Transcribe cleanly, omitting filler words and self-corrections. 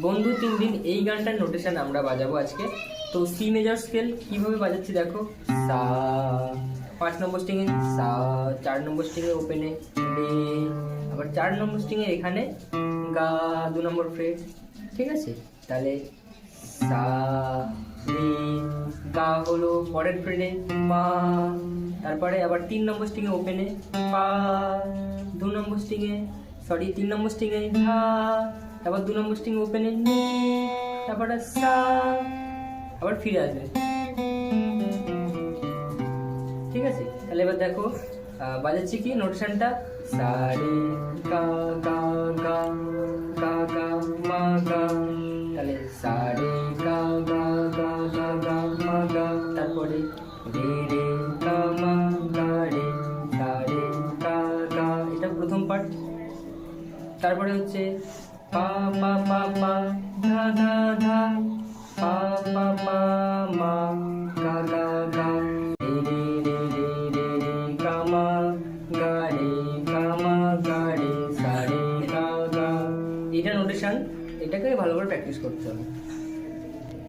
বন্ধু 3 দিন এই গানটার নোটেশন আমরা বাজাবো আজকে। তো সি মেজর স্কেল কিভাবে বাজাচ্ছি দেখো। সা 5 নম্বর স্ট্রিংয়ে, সা 4 নম্বর স্ট্রিংয়ে ওপেনে, রে আবার 4 নম্বর স্ট্রিংয়ে এখানে, গা 2 নম্বর ফ্রেট। ঠিক আছে, তাহলে সা রে, গা হলো পরের ফ্রেডে, মা, তারপরে আবার 3 নম্বর স্ট্রিংয়ে ওপেনে, পা 2 নম্বর স্ট্রিংয়ে, 3 নম্বর স্ট্রিংয়ে, ধা, তারপর 2 নম্বর স্ট্রিং ওপেনে, নি, তারপরে সা, আবার ফিরে আসবে। ঠিক আছে, তাহলে এবার দেখো বাজাচ্ছি কি নোটেশনটা। সা রে গা গা গা গা গা মা গা, তাহলে সা রে গা গা গা গা গা মা গা, তারপরে রে রে গা মা গা রে, সা রে গা গা, এটা প্রথম পার্ট। তারপরে হচ্ছে পা পা পা পা, ধা ধা ধা, পা পা পা মা, গা গা গা, রে রে রে রে রে রে গা মা, গা রে গা মা গা রে, সা রে গা গা। এটা নোটেশন, এটাকে ভালো করে প্র্যাকটিস করতে হবে।